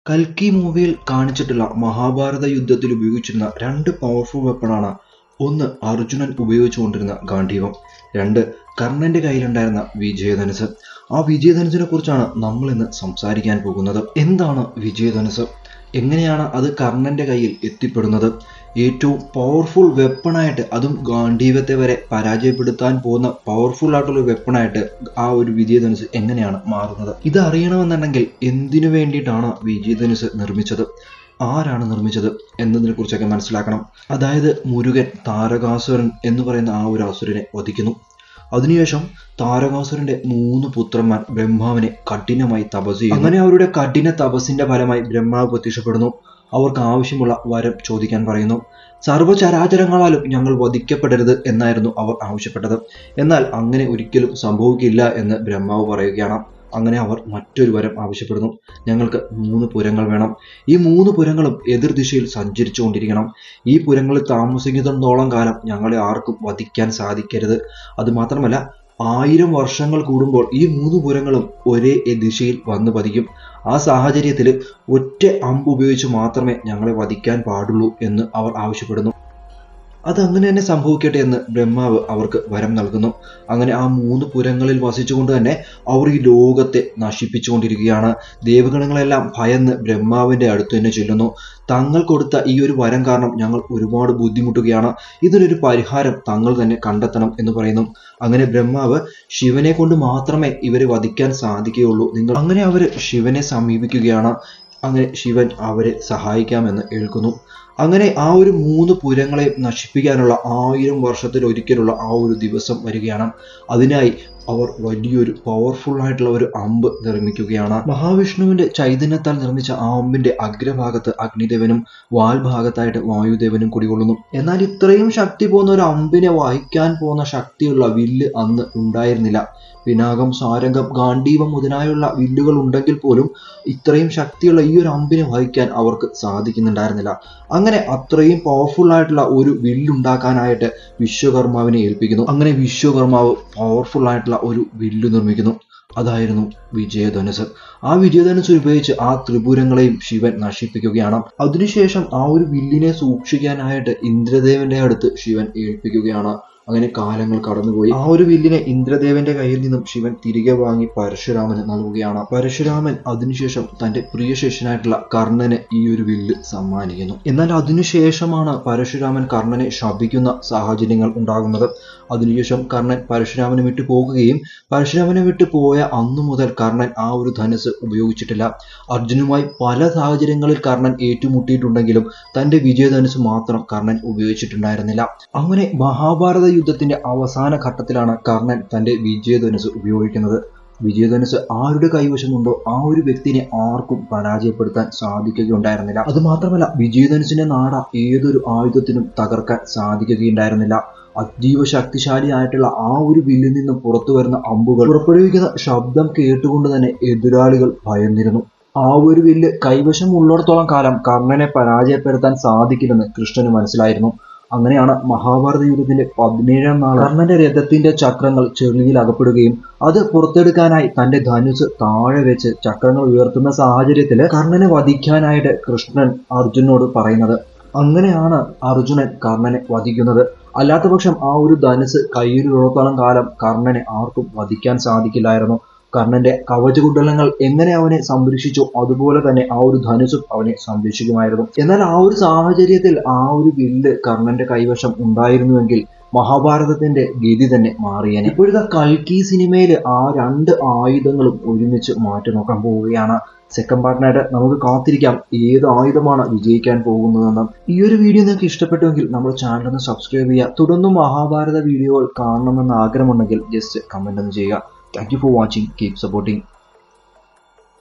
കൽക്കി മൂവിയിൽ കാണിച്ചിട്ടുള്ള മഹാഭാരത യുദ്ധത്തിൽ ഉപയോഗിച്ചിരുന്ന രണ്ട് പവർഫുൾ വെപ്പണാണ്. ഒന്ന് അർജുനൻ ഉപയോഗിച്ചുകൊണ്ടിരുന്ന ഗാണ്ഡീവം, രണ്ട് കർണന്റെ കയ്യിലുണ്ടായിരുന്ന വിജയധനുസ്. ആ വിജയധനുസിനെ കുറിച്ചാണ് നമ്മൾ ഇന്ന് സംസാരിക്കാൻ പോകുന്നത്. എന്താണ് വിജയധനുസ്, എങ്ങനെയാണ് അത് കർണന്റെ കയ്യിൽ എത്തിപ്പെടുന്നത്, ഏറ്റവും പവർഫുൾ വെപ്പണായിട്ട്, അതും ഗാണ്ഡീവത്തെ വരെ പരാജയപ്പെടുത്താൻ പോകുന്ന പവർഫുൾ ആയിട്ടുള്ള വെപ്പണായിട്ട് ആ ഒരു വിജയധനുസ് എങ്ങനെയാണ് മാറുന്നത്? ഇത് അറിയണമെന്നുണ്ടെങ്കിൽ എന്തിനു വേണ്ടിയിട്ടാണ് വിജയധനുസ് നിർമ്മിച്ചത്, ആരാണ് നിർമ്മിച്ചത് എന്നതിനെ കുറിച്ചൊക്കെ മനസ്സിലാക്കണം. അതായത് മുരുകൻ താരകാസുരൻ എന്ന് പറയുന്ന ആ ഒരു അസുരനെ വധിക്കുന്നു. അതിനുശേഷം താരകാസുരന്റെ 3 പുത്രന്മാർ ബ്രഹ്മാവിനെ കഠിനമായി തപസ് ചെയ്യുന്നു. അങ്ങനെ അവരുടെ കഠിന തപസ്സിന്റെ ഫലമായി ബ്രഹ്മാവ് പ്രത്യക്ഷപ്പെടുന്നു. അവർക്ക് ആവശ്യമുള്ള വരം ചോദിക്കാൻ പറയുന്നു. സർവ്വചരാചരങ്ങളാലും ഞങ്ങൾ വധിക്കപ്പെടരുത് എന്നായിരുന്നു അവർ ആവശ്യപ്പെട്ടത്. എന്നാൽ അങ്ങനെ ഒരിക്കലും സംഭവിക്കില്ല എന്ന് ബ്രഹ്മാവ് പറയുകയാണ്. അങ്ങനെ അവർ മറ്റൊരു വരം ആവശ്യപ്പെടുന്നു. ഞങ്ങൾക്ക് 3 പുരങ്ങൾ വേണം. ഈ 3 പുരങ്ങളും എതിർദിശയിൽ സഞ്ചരിച്ചുകൊണ്ടിരിക്കണം. ഈ പുരങ്ങളിൽ താമസിക്കുന്നിടത്തോളം കാലം ഞങ്ങളെ ആർക്കും വധിക്കാൻ സാധിക്കരുത്. അതുമാത്രമല്ല, 1000 വർഷങ്ങൾ കൂടുമ്പോൾ ഈ 3 പുരങ്ങളും ഒരേ ദിശയിൽ വന്ന് പതിക്കും. ആ സാഹചര്യത്തിൽ ഒറ്റ അമ്പ് ഉപയോഗിച്ച് മാത്രമേ ഞങ്ങളെ വധിക്കാൻ പാടുള്ളൂ എന്ന് അവർ ആവശ്യപ്പെടുന്നു. അതങ്ങനെ തന്നെ സംഭവിക്കട്ടെ എന്ന് ബ്രഹ്മാവ് അവർക്ക് വരം നൽകുന്നു. അങ്ങനെ ആ 3 പുരങ്ങളിൽ വസിച്ചുകൊണ്ട് തന്നെ അവർ ഈ ലോകത്തെ നശിപ്പിച്ചുകൊണ്ടിരിക്കുകയാണ്. ദേവഗണങ്ങളെല്ലാം ഭയന്ന് ബ്രഹ്മാവിന്റെ അടുത്ത് തന്നെ ചെല്ലുന്നു. തങ്ങൾ കൊടുത്ത ഈ ഒരു വരം കാരണം ഞങ്ങൾ ഒരുപാട് ബുദ്ധിമുട്ടുകയാണ്, ഇതിനൊരു പരിഹാരം തങ്ങൾ തന്നെ കണ്ടെത്തണം എന്ന് പറയുന്നു. അങ്ങനെ ബ്രഹ്മാവ് ശിവനെ കൊണ്ട് മാത്രമേ ഇവരെ വധിക്കാൻ സാധിക്കുകയുള്ളൂ, അങ്ങനെ അവർ ശിവനെ സമീപിക്കുകയാണ്. അങ്ങനെ ശിവൻ അവരെ സഹായിക്കാമെന്ന് ഏൽക്കുന്നു. അങ്ങനെ ആ ഒരു 3 പുരങ്ങളെ നശിപ്പിക്കാനുള്ള 1000 വർഷത്തിലൊരിക്കലുള്ള ആ ഒരു ദിവസം വരികയാണ്. അതിനായി അവർ വലിയൊരു പവർഫുൾ ആയിട്ടുള്ള ഒരു അമ്പ് നിർമ്മിക്കുകയാണ്. മഹാവിഷ്ണുവിന്റെ ചൈതന്യത്താൽ നിർമ്മിച്ച ആ അമ്പിന്റെ അഗ്രഭാഗത്ത് അഗ്നിദേവനും വാൽഭാഗത്തായിട്ട് വായുദേവനും കുടികൊള്ളുന്നു. എന്നാൽ ഇത്രയും ശക്തി പോകുന്ന ഒരു അമ്പിനെ വഹിക്കാൻ പോകുന്ന ശക്തിയുള്ള വില്ല് അന്ന് ഉണ്ടായിരുന്നില്ല. പിനാകം, സാരംഗം, ഗാണ്ഡീവം മുതലായുള്ള വില്ലുകൾ ഉണ്ടെങ്കിൽ പോലും ഇത്രയും ശക്തിയുള്ള ഈ ഒരു അമ്പിനെ വഹിക്കാൻ അവർക്ക് സാധിക്കുന്നുണ്ടായിരുന്നില്ല. അങ്ങനെ അത്രയും പവർഫുൾ ആയിട്ടുള്ള ഒരു വില്ലുണ്ടാക്കാനായിട്ട് വിശ്വകർമാവിനെ ഏൽപ്പിക്കുന്നു. അങ്ങനെ വിശ്വകർമാവ് പവർഫുൾ ആയിട്ടുള്ള ഒരു വില്ലു നിർമ്മിക്കുന്നു. അതായിരുന്നു വിജയധനുസ്. ആ വിജയധനുസ് ഉപയോഗിച്ച് ആ ത്രിപുരങ്ങളെയും ശിവൻ നശിപ്പിക്കുകയാണ്. അതിനുശേഷം ആ ഒരു വില്ലിനെ സൂക്ഷിക്കാനായിട്ട് ഇന്ദ്രദേവന്റെ അടുത്ത് ശിവൻ ഏൽപ്പിക്കുകയാണ്. അങ്ങനെ കാലങ്ങൾ കടന്നുപോയി. ആ ഒരു വില്ലിനെ ഇന്ദ്രദേവന്റെ കയ്യിൽ നിന്നും ശിവൻ തിരികെ വാങ്ങി പരശുരാമന് നൽകുകയാണ്. പരശുരാമൻ അതിനുശേഷം തന്റെ പ്രിയ ശിഷ്യനായിട്ടുള്ള കർണന് ഈ ഒരു വില്ല് സമ്മാനിക്കുന്നു. എന്നാൽ അതിനുശേഷമാണ് പരശുരാമൻ കർണനെ ശപിക്കുന്ന സാഹചര്യങ്ങൾ ഉണ്ടാകുന്നത്. അതിനുശേഷം കർണൻ പരശുരാമനെ വിട്ടു പോകുകയും പരശുരാമനെ വിട്ടു പോയ അന്നു മുതൽ കർണൻ ആ ഒരു ധനുസ് ഉപയോഗിച്ചിട്ടില്ല. അർജുനുമായി പല സാഹചര്യങ്ങളിൽ കർണൻ ഏറ്റുമുട്ടിയിട്ടുണ്ടെങ്കിലും തന്റെ വിജയധനുസ് മാത്രം കർണൻ ഉപയോഗിച്ചിട്ടുണ്ടായിരുന്നില്ല. അങ്ങനെ മഹാഭാരത യുദ്ധത്തിന്റെ അവസാന ഘട്ടത്തിലാണ് കർണൻ തന്റെ വിജയധനുസ് ഉപയോഗിക്കുന്നത്. വിജയധനുസ് ആരുടെ കൈവശമുണ്ടോ ആ ഒരു വ്യക്തിനെ ആർക്കും പരാജയപ്പെടുത്താൻ സാധിക്കുകയുണ്ടായിരുന്നില്ല. അതുമാത്രമല്ല, വിജയധനുസിന്റെ നാട ഏതൊരു ആയുധത്തിനും തകർക്കാൻ സാധിക്കുകയുണ്ടായിരുന്നില്ല. അതീവ ശക്തിശാലിയായിട്ടുള്ള ആ ഒരു വില്ലിൽ നിന്നും പുറത്തു വരുന്ന അമ്പുകൾ പുറപ്പെടുവിക്കുന്ന ശബ്ദം കേട്ടുകൊണ്ട് തന്നെ എതിരാളികൾ ഭയന്നിരുന്നു. ആ ഒരു വില്ല് കൈവശം ഉള്ളിടത്തോളം കാലം കർണനെ പരാജയപ്പെടുത്താൻ സാധിക്കില്ലെന്ന് കൃഷ്ണന് മനസ്സിലായിരുന്നു. അങ്ങനെയാണ് മഹാഭാരത യുദ്ധത്തിന്റെ 17ാം നാൾ കർണന്റെ രഥത്തിന്റെ ചക്രങ്ങൾ ചെളിയിൽ അകപ്പെടുകയും അത് പുറത്തെടുക്കാനായി തന്റെ ധനുസ് താഴെ വെച്ച് ചക്രങ്ങൾ ഉയർത്തുന്ന സാഹചര്യത്തിൽ കർണനെ വധിക്കാനായിട്ട് കൃഷ്ണൻ അർജുനോട് പറയുന്നത്. അങ്ങനെയാണ് അർജുനൻ കർണനെ വധിക്കുന്നത്. അല്ലാത്ത പക്ഷം ആ ഒരു ധനുസ് കയ്യിലുള്ളിടത്തോളം കാലം കർണനെ ആർക്കും വധിക്കാൻ സാധിക്കില്ലായിരുന്നു. കർണന്റെ കവചകുണ്ടലങ്ങൾ എങ്ങനെ അവനെ സംരക്ഷിച്ചോ അതുപോലെ തന്നെ ആ ഒരു ധനുസും അവനെ സംരക്ഷിക്കുമായിരുന്നു. എന്നാൽ ആ ഒരു സാഹചര്യത്തിൽ ആ ഒരു വില്ല് കർണന്റെ കൈവശം ഉണ്ടായിരുന്നുവെങ്കിൽ മഹാഭാരതത്തിന്റെ ഗതി തന്നെ മാറിയേനെ. ഇപ്പോഴത്തെ കൽക്കി സിനിമയിൽ ആ 2 ആയുധങ്ങളും ഒരുമിച്ച് മാറ്റി നോക്കാൻ പോവുകയാണ്. സെക്കൻഡ് പാർട്ടിനായിട്ട് നമുക്ക് കാത്തിരിക്കാം ഏത് ആയുധമാണ് വിജയിക്കാൻ പോകുന്നതെന്ന്. ഈ ഒരു വീഡിയോ നിങ്ങൾക്ക് ഇഷ്ടപ്പെട്ടുവെങ്കിൽ നമ്മുടെ ചാനൽ ഒന്ന് സബ്സ്ക്രൈബ് ചെയ്യുക. തുടർന്നും മഹാഭാരത വീഡിയോകൾ കാണണമെന്ന് ആഗ്രഹമുണ്ടെങ്കിൽ ജസ്റ്റ് കമന്റ് ഒന്ന് ചെയ്യുക. Thank you for watching. Keep supporting.